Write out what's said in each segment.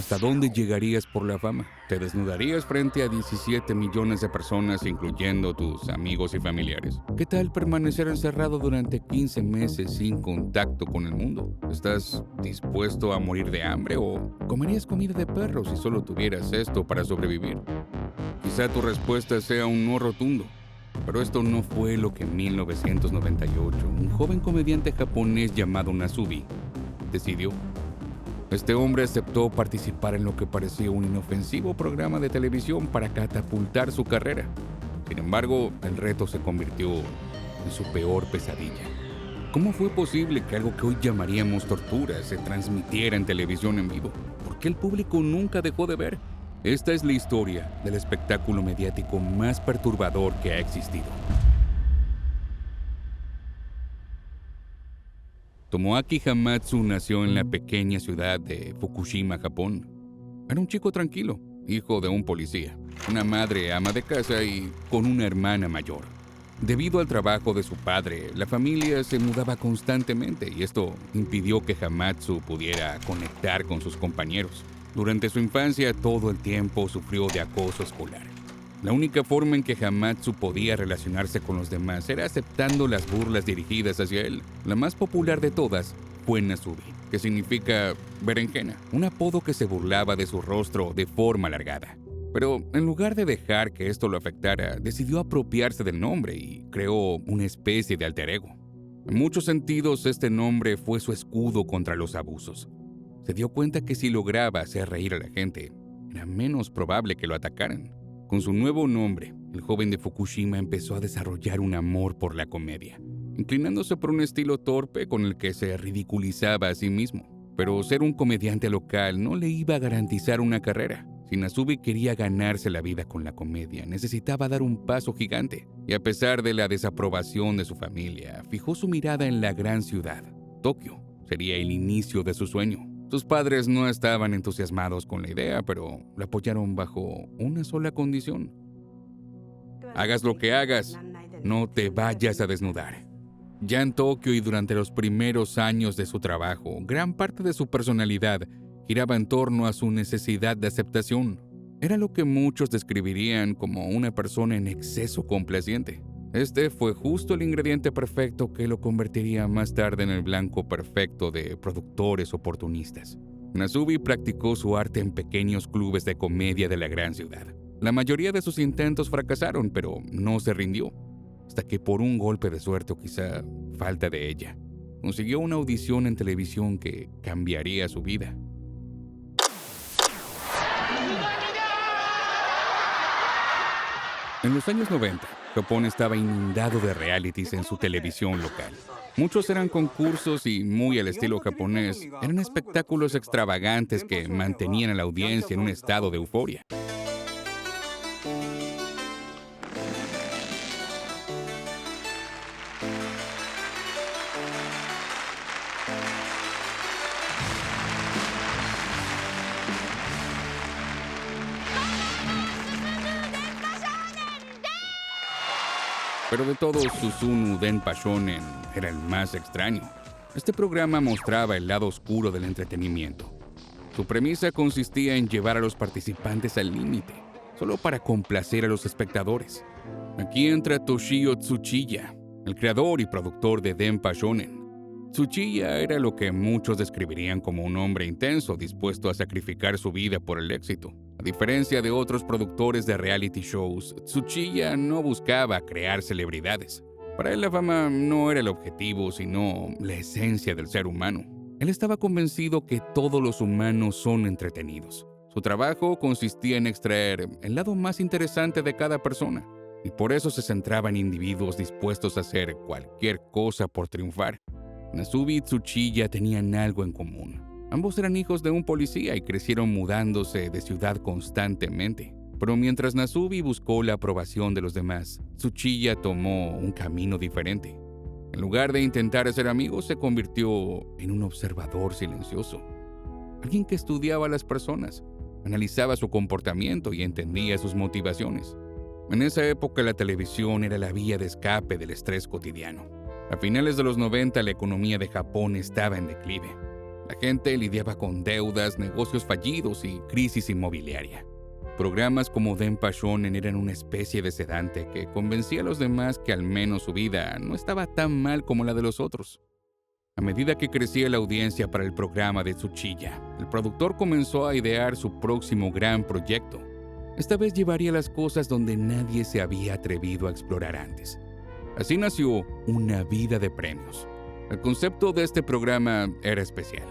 ¿Hasta dónde llegarías por la fama? ¿Te desnudarías frente a 17 millones de personas, incluyendo tus amigos y familiares? ¿Qué tal permanecer encerrado durante 15 meses sin contacto con el mundo? ¿Estás dispuesto a morir de hambre o comerías comida de perro si solo tuvieras esto para sobrevivir? Quizá tu respuesta sea un no rotundo, pero esto no fue lo que en 1998 un joven comediante japonés llamado Nasubi decidió. Este hombre aceptó participar en lo que parecía un inofensivo programa de televisión para catapultar su carrera. Sin embargo, el reto se convirtió en su peor pesadilla. ¿Cómo fue posible que algo que hoy llamaríamos tortura se transmitiera en televisión en vivo? ¿Por qué el público nunca dejó de ver? Esta es la historia del espectáculo mediático más perturbador que ha existido. Tomoaki Hamatsu nació en la pequeña ciudad de Fukushima, Japón. Era un chico tranquilo, hijo de un policía, una madre ama de casa y con una hermana mayor. Debido al trabajo de su padre, la familia se mudaba constantemente y esto impidió que Hamatsu pudiera conectar con sus compañeros. Durante su infancia, todo el tiempo sufrió de acoso escolar. La única forma en que Hamatsu podía relacionarse con los demás era aceptando las burlas dirigidas hacia él. La más popular de todas fue Nasubi, que significa berenjena, un apodo que se burlaba de su rostro de forma alargada. Pero en lugar de dejar que esto lo afectara, decidió apropiarse del nombre y creó una especie de alter ego. En muchos sentidos, este nombre fue su escudo contra los abusos. Se dio cuenta que si lograba hacer reír a la gente, era menos probable que lo atacaran. Con su nuevo nombre, el joven de Fukushima empezó a desarrollar un amor por la comedia, inclinándose por un estilo torpe con el que se ridiculizaba a sí mismo. Pero ser un comediante local no le iba a garantizar una carrera. Si Nasubi quería ganarse la vida con la comedia, necesitaba dar un paso gigante. Y a pesar de la desaprobación de su familia, fijó su mirada en la gran ciudad. Tokio sería el inicio de su sueño. Sus padres no estaban entusiasmados con la idea, pero la apoyaron bajo una sola condición. Hagas lo que hagas, no te vayas a desnudar. Ya en Tokio y durante los primeros años de su trabajo, gran parte de su personalidad giraba en torno a su necesidad de aceptación. Era lo que muchos describirían como una persona en exceso complaciente. Este fue justo el ingrediente perfecto que lo convertiría más tarde en el blanco perfecto de productores oportunistas. Nasubi practicó su arte en pequeños clubes de comedia de la gran ciudad. La mayoría de sus intentos fracasaron, pero no se rindió, hasta que por un golpe de suerte o quizá falta de ella, consiguió una audición en televisión que cambiaría su vida. En los años 90, Japón estaba inundado de realities en su televisión local. Muchos eran concursos y, muy al estilo japonés, eran espectáculos extravagantes que mantenían a la audiencia en un estado de euforia. Pero de todos, Suzumu Denpa Shonen era el más extraño. Este programa mostraba el lado oscuro del entretenimiento. Su premisa consistía en llevar a los participantes al límite, solo para complacer a los espectadores. Aquí entra Toshio Tsuchiya, el creador y productor de Denpa Shonen. Tsuchiya era lo que muchos describirían como un hombre intenso dispuesto a sacrificar su vida por el éxito. A diferencia de otros productores de reality shows, Tsuchiya no buscaba crear celebridades. Para él la fama no era el objetivo, sino la esencia del ser humano. Él estaba convencido que todos los humanos son entretenidos. Su trabajo consistía en extraer el lado más interesante de cada persona, y por eso se centraba en individuos dispuestos a hacer cualquier cosa por triunfar. Nasubi y Tsuchiya tenían algo en común. Ambos eran hijos de un policía y crecieron mudándose de ciudad constantemente. Pero mientras Nasubi buscó la aprobación de los demás, Tsuchiya tomó un camino diferente. En lugar de intentar hacer amigos, se convirtió en un observador silencioso. Alguien que estudiaba a las personas, analizaba su comportamiento y entendía sus motivaciones. En esa época la televisión era la vía de escape del estrés cotidiano. A finales de los 90 la economía de Japón estaba en declive. La La gente lidiaba con deudas, negocios fallidos y crisis inmobiliaria. Programas como Denpa Shonen eran una especie de sedante que convencía a los demás que al menos su vida no estaba tan mal como la de los otros. A medida que crecía la audiencia para el programa de Tsuchiya, el productor comenzó a idear su próximo gran proyecto. Esta vez llevaría las cosas donde nadie se había atrevido a explorar antes. Así nació Una vida de premios. El concepto de este programa era especial.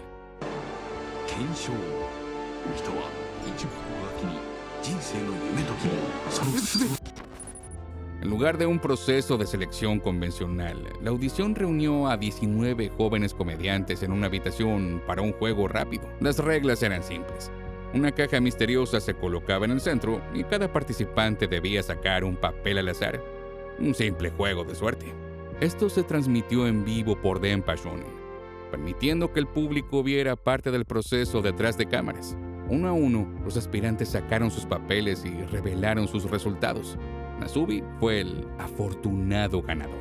En lugar de un proceso de selección convencional, la audición reunió a 19 jóvenes comediantes en una habitación para un juego rápido. Las reglas eran simples. Una caja misteriosa se colocaba en el centro y cada participante debía sacar un papel al azar. Un simple juego de suerte. Esto se transmitió en vivo por Denpa Shonen, permitiendo que el público viera parte del proceso detrás de cámaras. Uno a uno, los aspirantes sacaron sus papeles y revelaron sus resultados. Nasubi fue el afortunado ganador.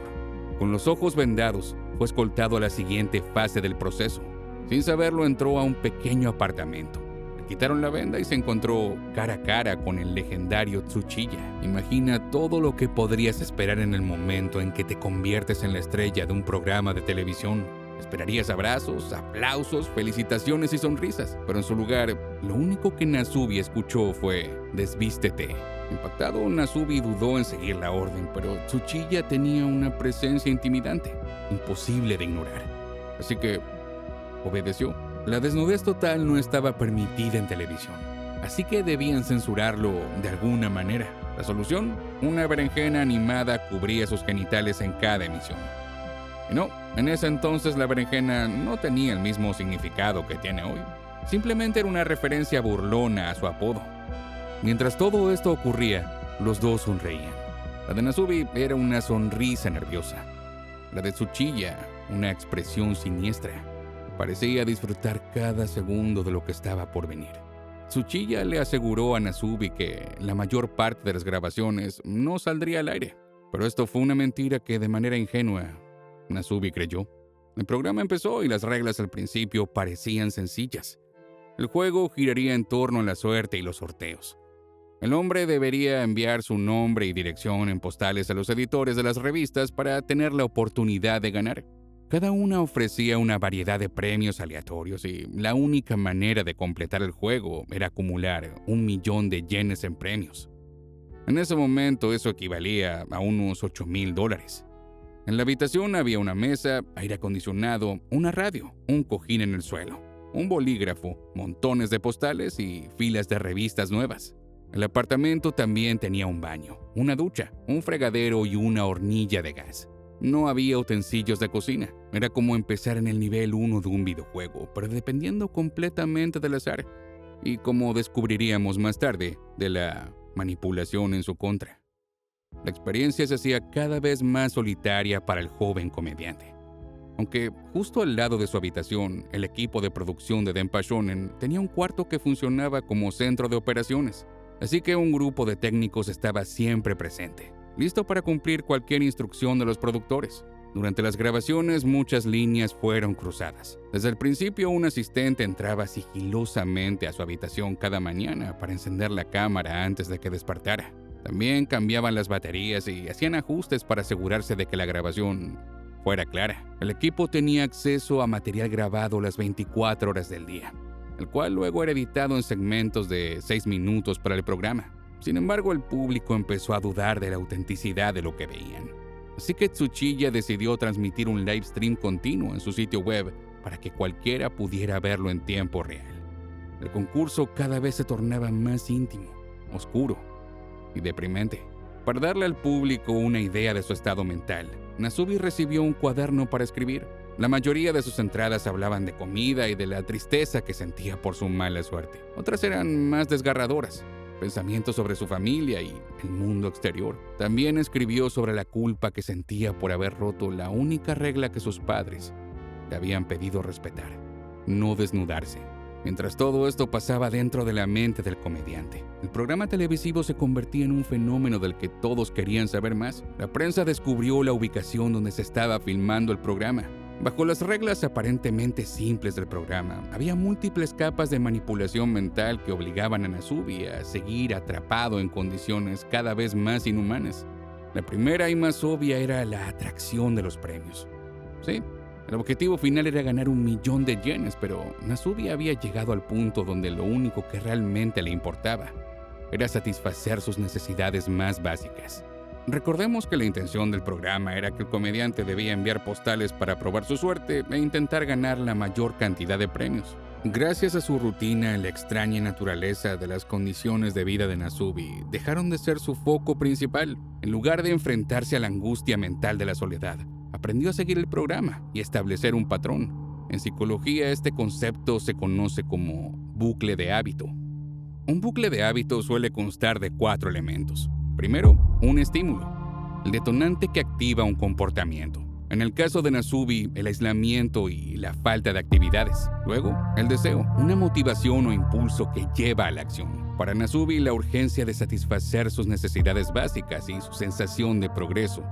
Con los ojos vendados, fue escoltado a la siguiente fase del proceso. Sin saberlo, entró a un pequeño apartamento. Le quitaron la venda y se encontró cara a cara con el legendario Tsuchiya. Imagina todo lo que podrías esperar en el momento en que te conviertes en la estrella de un programa de televisión. Esperarías abrazos, aplausos, felicitaciones y sonrisas, pero en su lugar, lo único que Nasubi escuchó fue «desvístete». Impactado, Nasubi dudó en seguir la orden, pero Tsuchiya tenía una presencia intimidante, imposible de ignorar. Así que obedeció. La desnudez total no estaba permitida en televisión, así que debían censurarlo de alguna manera. La solución, una berenjena animada cubría sus genitales en cada emisión. Y no, en ese entonces la berenjena no tenía el mismo significado que tiene hoy. Simplemente era una referencia burlona a su apodo. Mientras todo esto ocurría, los dos sonreían. La de Nasubi era una sonrisa nerviosa. La de Tsuchiya, una expresión siniestra. Parecía disfrutar cada segundo de lo que estaba por venir. Tsuchiya le aseguró a Nasubi que la mayor parte de las grabaciones no saldría al aire. Pero esto fue una mentira que de manera ingenua Nasubi creyó. El programa empezó y las reglas al principio parecían sencillas. El juego giraría en torno a la suerte y los sorteos. El hombre debería enviar su nombre y dirección en postales a los editores de las revistas para tener la oportunidad de ganar. Cada una ofrecía una variedad de premios aleatorios y la única manera de completar el juego era acumular 1.000.000 de yenes en premios. En ese momento eso equivalía a unos $8,000. En la habitación había una mesa, aire acondicionado, una radio, un cojín en el suelo, un bolígrafo, montones de postales y filas de revistas nuevas. El apartamento también tenía un baño, una ducha, un fregadero y una hornilla de gas. No había utensilios de cocina. Era como empezar en el nivel 1 de un videojuego, pero dependiendo completamente del azar. Y como descubriríamos más tarde, de la manipulación en su contra. La experiencia se hacía cada vez más solitaria para el joven comediante. Aunque justo al lado de su habitación, el equipo de producción de Denpa Shonen tenía un cuarto que funcionaba como centro de operaciones. Así que un grupo de técnicos estaba siempre presente, listo para cumplir cualquier instrucción de los productores. Durante las grabaciones, muchas líneas fueron cruzadas. Desde el principio, un asistente entraba sigilosamente a su habitación cada mañana para encender la cámara antes de que despertara. También cambiaban las baterías y hacían ajustes para asegurarse de que la grabación fuera clara. El equipo tenía acceso a material grabado las 24 horas del día, el cual luego era editado en segmentos de 6 minutos para el programa. Sin embargo, el público empezó a dudar de la autenticidad de lo que veían. Así que Tsuchiya decidió transmitir un live stream continuo en su sitio web para que cualquiera pudiera verlo en tiempo real. El concurso cada vez se tornaba más íntimo, oscuro y deprimente. Para darle al público una idea de su estado mental, Nasubi recibió un cuaderno para escribir. La mayoría de sus entradas hablaban de comida y de la tristeza que sentía por su mala suerte. Otras eran más desgarradoras, pensamientos sobre su familia y el mundo exterior. También escribió sobre la culpa que sentía por haber roto la única regla que sus padres le habían pedido respetar: no desnudarse. Mientras todo esto pasaba dentro de la mente del comediante, el programa televisivo se convertía en un fenómeno del que todos querían saber más. La prensa descubrió la ubicación donde se estaba filmando el programa. Bajo las reglas aparentemente simples del programa, había múltiples capas de manipulación mental que obligaban a Nasubi a seguir atrapado en condiciones cada vez más inhumanas. La primera y más obvia era la atracción de los premios. Sí, el objetivo final era ganar 1.000.000 de yenes, pero Nasubi había llegado al punto donde lo único que realmente le importaba era satisfacer sus necesidades más básicas. Recordemos que la intención del programa era que el comediante debía enviar postales para probar su suerte e intentar ganar la mayor cantidad de premios. Gracias a su rutina y la extraña naturaleza de las condiciones de vida de Nasubi, dejaron de ser su foco principal. En lugar de enfrentarse a la angustia mental de la soledad, aprendió a seguir el programa y establecer un patrón. En psicología, este concepto se conoce como bucle de hábito. Un bucle de hábito suele constar de 4 elementos. Primero, un estímulo, el detonante que activa un comportamiento. En el caso de Nasubi, el aislamiento y la falta de actividades. Luego, el deseo, una motivación o impulso que lleva a la acción. Para Nasubi, la urgencia de satisfacer sus necesidades básicas y su sensación de progreso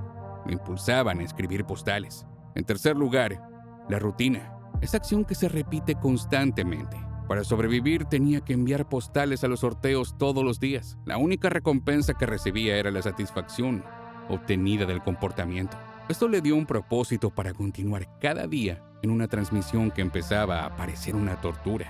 lo impulsaban a escribir postales. En tercer lugar, la rutina, esa acción que se repite constantemente. Para sobrevivir tenía que enviar postales a los sorteos todos los días. La única recompensa que recibía era la satisfacción obtenida del comportamiento. Esto le dio un propósito para continuar cada día en una transmisión que empezaba a parecer una tortura.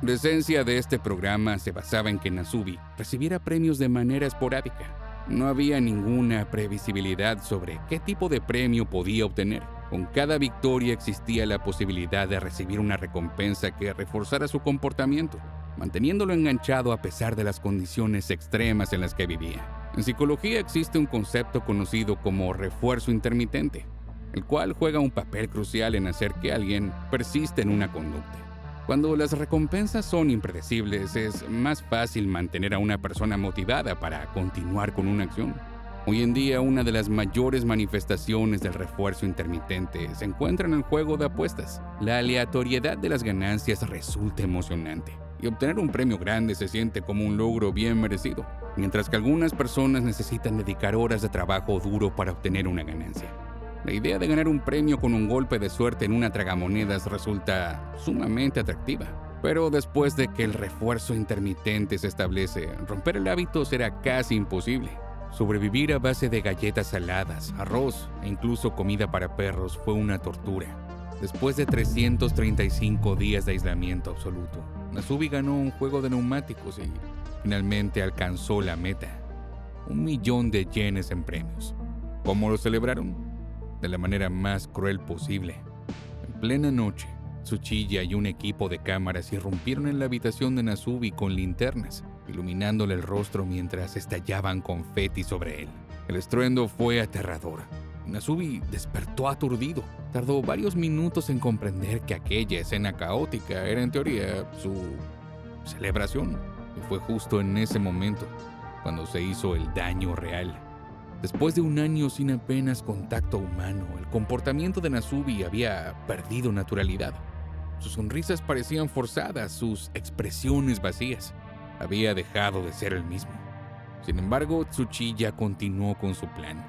La esencia de este programa se basaba en que Nasubi recibiera premios de manera esporádica. No había ninguna previsibilidad sobre qué tipo de premio podía obtener. Con cada victoria existía la posibilidad de recibir una recompensa que reforzara su comportamiento, manteniéndolo enganchado a pesar de las condiciones extremas en las que vivía. En psicología existe un concepto conocido como refuerzo intermitente, el cual juega un papel crucial en hacer que alguien persista en una conducta. Cuando las recompensas son impredecibles, es más fácil mantener a una persona motivada para continuar con una acción. Hoy en día, una de las mayores manifestaciones del refuerzo intermitente se encuentra en el juego de apuestas. La aleatoriedad de las ganancias resulta emocionante, y obtener un premio grande se siente como un logro bien merecido, mientras que algunas personas necesitan dedicar horas de trabajo duro para obtener una ganancia. La idea de ganar un premio con un golpe de suerte en una tragamonedas resulta sumamente atractiva. Pero después de que el refuerzo intermitente se establece, romper el hábito será casi imposible. Sobrevivir a base de galletas saladas, arroz e incluso comida para perros fue una tortura. Después de 335 días de aislamiento absoluto, Nasubi ganó un juego de neumáticos y finalmente alcanzó la meta: 1.000.000 de yenes en premios. ¿Cómo lo celebraron? De la manera más cruel posible. En plena noche, Tsuchiya y un equipo de cámaras irrumpieron en la habitación de Nasubi con linternas, iluminándole el rostro mientras estallaban confeti sobre él. El estruendo fue aterrador. Nasubi despertó aturdido. Tardó varios minutos en comprender que aquella escena caótica era en teoría su celebración. Y fue justo en ese momento cuando se hizo el daño real. Después de un año sin apenas contacto humano, el comportamiento de Nasubi había perdido naturalidad. Sus sonrisas parecían forzadas, sus expresiones vacías. Había dejado de ser el mismo. Sin embargo, Tsuchiya continuó con su plan.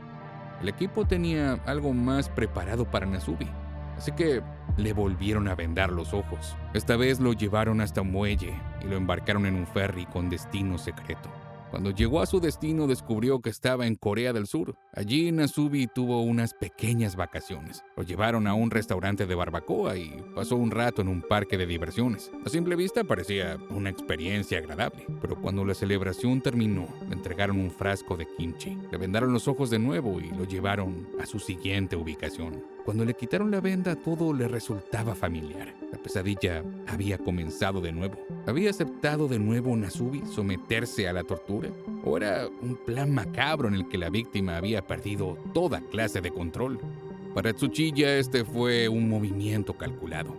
El equipo tenía algo más preparado para Nasubi, así que le volvieron a vendar los ojos. Esta vez lo llevaron hasta un muelle y lo embarcaron en un ferry con destino secreto. Cuando llegó a su destino, descubrió que estaba en Corea del Sur. Allí Nasubi tuvo unas pequeñas vacaciones. Lo llevaron a un restaurante de barbacoa y pasó un rato en un parque de diversiones. A simple vista parecía una experiencia agradable, pero cuando la celebración terminó, le entregaron un frasco de kimchi. Le vendaron los ojos de nuevo y lo llevaron a su siguiente ubicación. Cuando le quitaron la venda, todo le resultaba familiar. La pesadilla había comenzado de nuevo. ¿Había aceptado de nuevo Nasubi someterse a la tortura? ¿O era un plan macabro en el que la víctima había perdido toda clase de control? Para Tsuchiya este fue un movimiento calculado,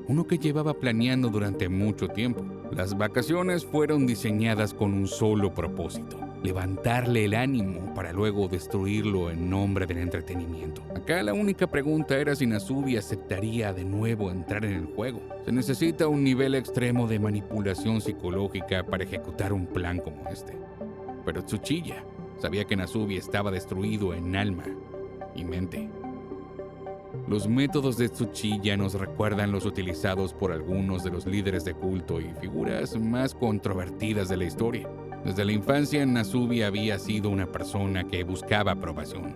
uno que llevaba planeando durante mucho tiempo. Las vacaciones fueron diseñadas con un solo propósito: levantarle el ánimo para luego destruirlo en nombre del entretenimiento. Acá la única pregunta era si Nasubi aceptaría de nuevo entrar en el juego. Se necesita un nivel extremo de manipulación psicológica para ejecutar un plan como este. Pero Tsuchiya sabía que Nasubi estaba destruido en alma y mente. Los métodos de Tsuchiya nos recuerdan los utilizados por algunos de los líderes de culto y figuras más controvertidas de la historia. Desde la infancia, Nasubi había sido una persona que buscaba aprobación,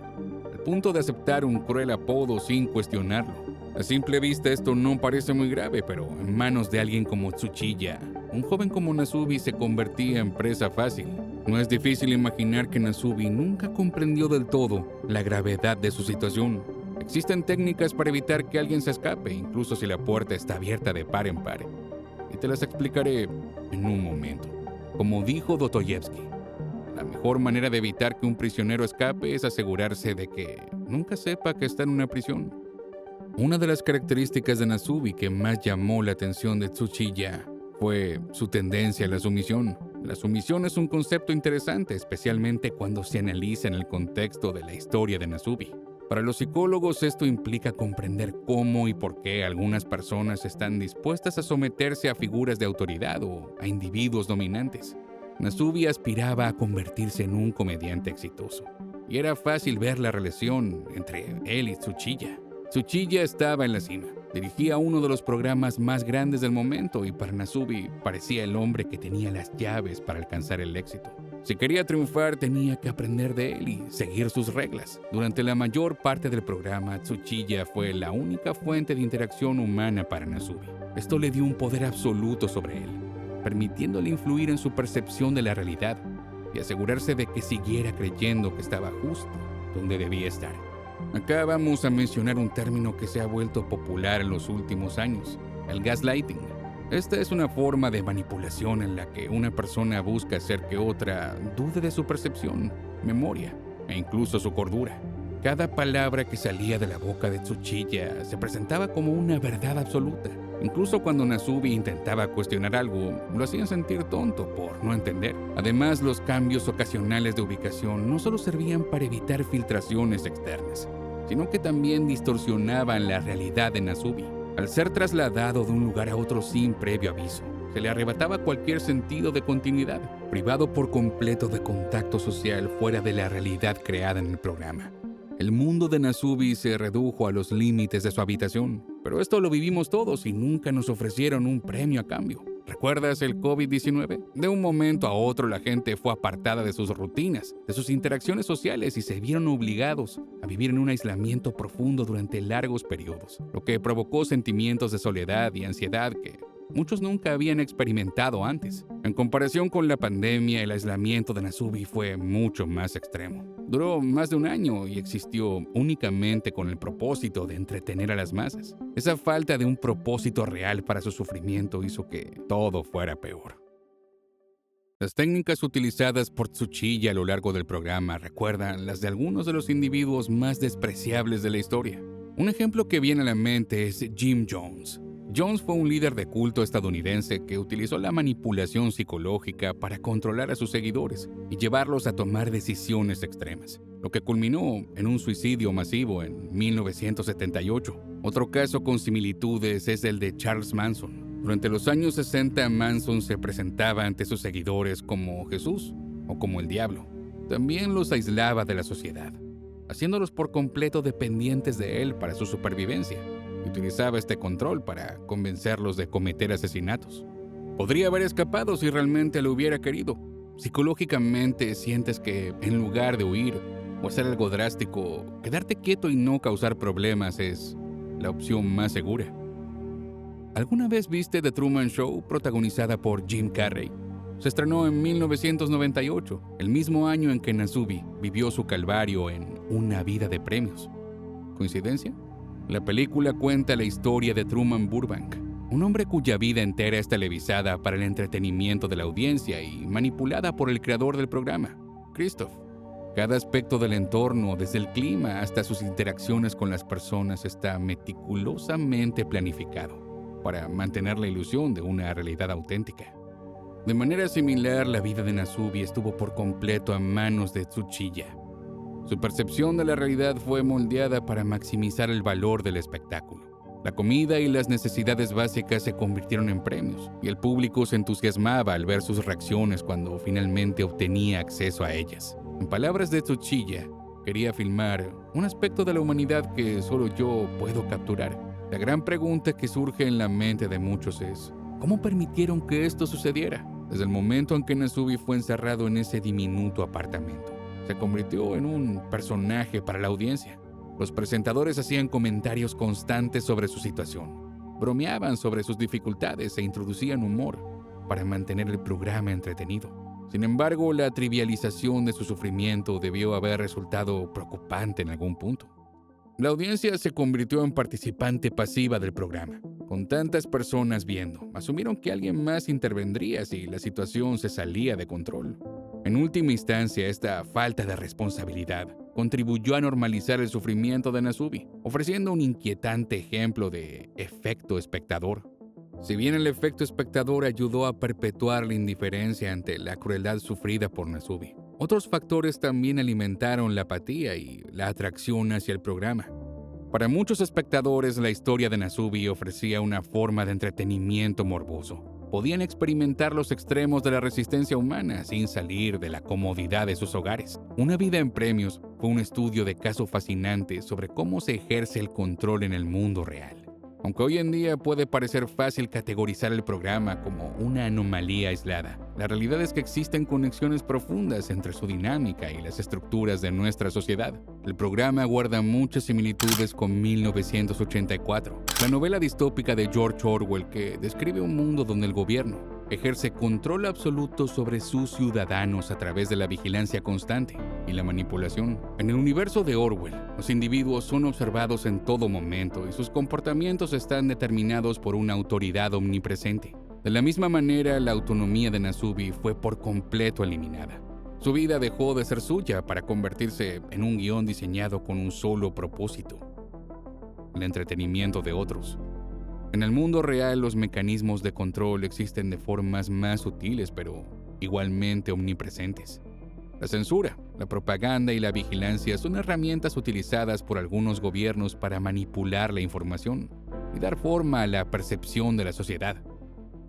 al punto de aceptar un cruel apodo sin cuestionarlo. A simple vista esto no parece muy grave, pero en manos de alguien como Tsuchiya, un joven como Nasubi se convertía en presa fácil. No es difícil imaginar que Nasubi nunca comprendió del todo la gravedad de su situación. Existen técnicas para evitar que alguien se escape, incluso si la puerta está abierta de par en par. Y te las explicaré en un momento. Como dijo Dostoyevsky, la mejor manera de evitar que un prisionero escape es asegurarse de que nunca sepa que está en una prisión. Una de las características de Nasubi que más llamó la atención de Tsuchiya fue su tendencia a la sumisión. La sumisión es un concepto interesante, especialmente cuando se analiza en el contexto de la historia de Nasubi. Para los psicólogos, esto implica comprender cómo y por qué algunas personas están dispuestas a someterse a figuras de autoridad o a individuos dominantes. Nasubi aspiraba a convertirse en un comediante exitoso, y era fácil ver la relación entre él y Tsuchiya. Tsuchiya estaba en la cima, dirigía uno de los programas más grandes del momento y para Nasubi parecía el hombre que tenía las llaves para alcanzar el éxito. Si quería triunfar, tenía que aprender de él y seguir sus reglas. Durante la mayor parte del programa, Tsuchiya fue la única fuente de interacción humana para Nasubi. Esto le dio un poder absoluto sobre él, permitiéndole influir en su percepción de la realidad y asegurarse de que siguiera creyendo que estaba justo donde debía estar. Acá vamos a mencionar un término que se ha vuelto popular en los últimos años: el gaslighting. Esta es una forma de manipulación en la que una persona busca hacer que otra dude de su percepción, memoria e incluso su cordura. Cada palabra que salía de la boca de Tsuchiya se presentaba como una verdad absoluta. Incluso cuando Nasubi intentaba cuestionar algo, lo hacían sentir tonto por no entender. Además, los cambios ocasionales de ubicación no solo servían para evitar filtraciones externas, sino que también distorsionaban la realidad de Nasubi. Al ser trasladado de un lugar a otro sin previo aviso, se le arrebataba cualquier sentido de continuidad, privado por completo de contacto social fuera de la realidad creada en el programa. El mundo de Nasubi se redujo a los límites de su habitación, pero esto lo vivimos todos y nunca nos ofrecieron un premio a cambio. ¿Recuerdas el COVID-19? De un momento a otro la gente fue apartada de sus rutinas, de sus interacciones sociales y se vieron obligados a vivir en un aislamiento profundo durante largos periodos, lo que provocó sentimientos de soledad y ansiedad que muchos nunca habían experimentado antes. En comparación con la pandemia, el aislamiento de Nasubi fue mucho más extremo. Duró más de un año y existió únicamente con el propósito de entretener a las masas. Esa falta de un propósito real para su sufrimiento hizo que todo fuera peor. Las técnicas utilizadas por Tsuchiya a lo largo del programa recuerdan las de algunos de los individuos más despreciables de la historia. Un ejemplo que viene a la mente es Jim Jones. Jones fue un líder de culto estadounidense que utilizó la manipulación psicológica para controlar a sus seguidores y llevarlos a tomar decisiones extremas, lo que culminó en un suicidio masivo en 1978. Otro caso con similitudes es el de Charles Manson. Durante los años 60, Manson se presentaba ante sus seguidores como Jesús o como el diablo. También los aislaba de la sociedad, haciéndolos por completo dependientes de él para su supervivencia. Utilizaba este control para convencerlos de cometer asesinatos. Podría haber escapado si realmente lo hubiera querido. Psicológicamente sientes que, en lugar de huir o hacer algo drástico, quedarte quieto y no causar problemas es la opción más segura. ¿Alguna vez viste The Truman Show, protagonizada por Jim Carrey? Se estrenó en 1998, el mismo año en que Nasubi vivió su calvario en Una vida de premios. ¿Coincidencia? La película cuenta la historia de Truman Burbank, un hombre cuya vida entera es televisada para el entretenimiento de la audiencia y manipulada por el creador del programa, Christoph. Cada aspecto del entorno, desde el clima hasta sus interacciones con las personas, está meticulosamente planificado para mantener la ilusión de una realidad auténtica. De manera similar, la vida de Nasubi estuvo por completo a manos de Tsuchiya. Su percepción de la realidad fue moldeada para maximizar el valor del espectáculo. La comida y las necesidades básicas se convirtieron en premios, y el público se entusiasmaba al ver sus reacciones cuando finalmente obtenía acceso a ellas. En palabras de Tsuchiya, Quería filmar un aspecto de la humanidad que solo yo puedo capturar. La gran pregunta que surge en la mente de muchos es, ¿cómo permitieron que esto sucediera? Desde el momento en que Nasubi fue encerrado en ese diminuto apartamento, se convirtió en un personaje para la audiencia. Los presentadores hacían comentarios constantes sobre su situación, bromeaban sobre sus dificultades e introducían humor para mantener el programa entretenido. Sin embargo, la trivialización de su sufrimiento debió haber resultado preocupante en algún punto. La audiencia se convirtió en participante pasiva del programa. Con tantas personas viendo, asumieron que alguien más intervendría si la situación se salía de control. En última instancia, esta falta de responsabilidad contribuyó a normalizar el sufrimiento de Nasubi, ofreciendo un inquietante ejemplo de efecto espectador. Si bien el efecto espectador ayudó a perpetuar la indiferencia ante la crueldad sufrida por Nasubi, otros factores también alimentaron la apatía y la atracción hacia el programa. Para muchos espectadores, la historia de Nasubi ofrecía una forma de entretenimiento morboso. Podían experimentar los extremos de la resistencia humana sin salir de la comodidad de sus hogares. Una vida en premios fue un estudio de caso fascinante sobre cómo se ejerce el control en el mundo real. Aunque hoy en día puede parecer fácil categorizar el programa como una anomalía aislada, la realidad es que existen conexiones profundas entre su dinámica y las estructuras de nuestra sociedad. El programa guarda muchas similitudes con 1984, la novela distópica de George Orwell que describe un mundo donde el gobierno ejerce control absoluto sobre sus ciudadanos a través de la vigilancia constante y la manipulación. En el universo de Orwell, los individuos son observados en todo momento y sus comportamientos están determinados por una autoridad omnipresente. De la misma manera, la autonomía de Nasubi fue por completo eliminada. Su vida dejó de ser suya para convertirse en un guión diseñado con un solo propósito: el entretenimiento de otros. En el mundo real, los mecanismos de control existen de formas más sutiles, pero igualmente omnipresentes. La censura, la propaganda y la vigilancia son herramientas utilizadas por algunos gobiernos para manipular la información y dar forma a la percepción de la sociedad.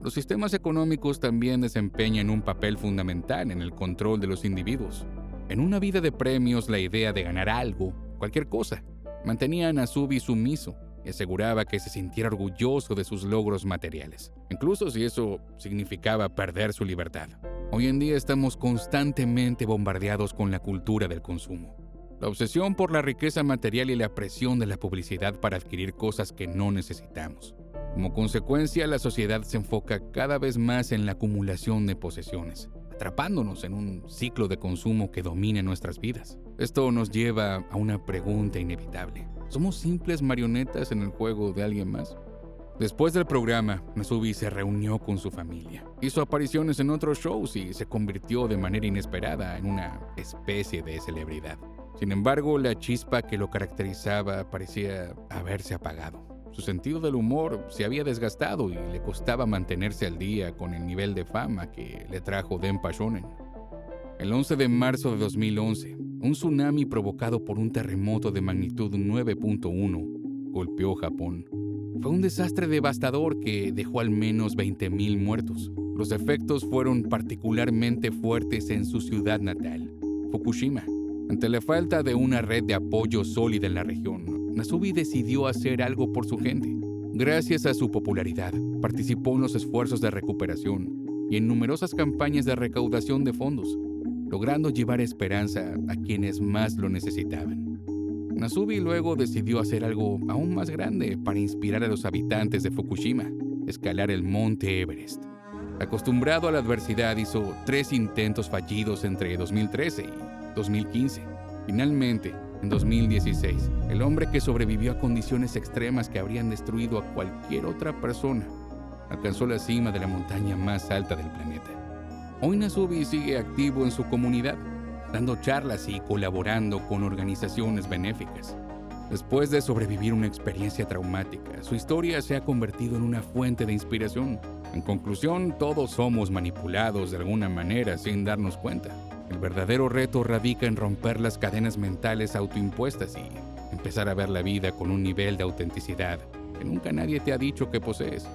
Los sistemas económicos también desempeñan un papel fundamental en el control de los individuos. En una vida de premios, la idea de ganar algo, cualquier cosa, mantenía a Nasubi sumiso y aseguraba que se sintiera orgulloso de sus logros materiales, incluso si eso significaba perder su libertad. Hoy en día estamos constantemente bombardeados con la cultura del consumo. La obsesión por la riqueza material y la presión de la publicidad para adquirir cosas que no necesitamos. Como consecuencia, la sociedad se enfoca cada vez más en la acumulación de posesiones, atrapándonos en un ciclo de consumo que domina nuestras vidas. Esto nos lleva a una pregunta inevitable. ¿Somos simples marionetas en el juego de alguien más? Después del programa, Nasubi se reunió con su familia. Hizo apariciones en otros shows y se convirtió de manera inesperada en una especie de celebridad. Sin embargo, la chispa que lo caracterizaba parecía haberse apagado. Su sentido del humor se había desgastado y le costaba mantenerse al día con el nivel de fama que le trajo Denpa Shonen. El 11 de marzo de 2011, un tsunami provocado por un terremoto de magnitud 9.1 golpeó Japón. Fue un desastre devastador que dejó al menos 20,000 muertos. Los efectos fueron particularmente fuertes en su ciudad natal, Fukushima. Ante la falta de una red de apoyo sólida en la región, Nasubi decidió hacer algo por su gente. Gracias a su popularidad, participó en los esfuerzos de recuperación y en numerosas campañas de recaudación de fondos, logrando llevar esperanza a quienes más lo necesitaban. Nasubi luego decidió hacer algo aún más grande para inspirar a los habitantes de Fukushima: escalar el monte Everest. Acostumbrado a la adversidad, hizo 3 intentos fallidos entre 2013 y 2015. Finalmente, en 2016, el hombre que sobrevivió a condiciones extremas que habrían destruido a cualquier otra persona alcanzó la cima de la montaña más alta del planeta. Hoy Nasubi sigue activo en su comunidad, dando charlas y colaborando con organizaciones benéficas. Después de sobrevivir una experiencia traumática, su historia se ha convertido en una fuente de inspiración. En conclusión, todos somos manipulados de alguna manera sin darnos cuenta. El verdadero reto radica en romper las cadenas mentales autoimpuestas y empezar a ver la vida con un nivel de autenticidad que nunca nadie te ha dicho que posees.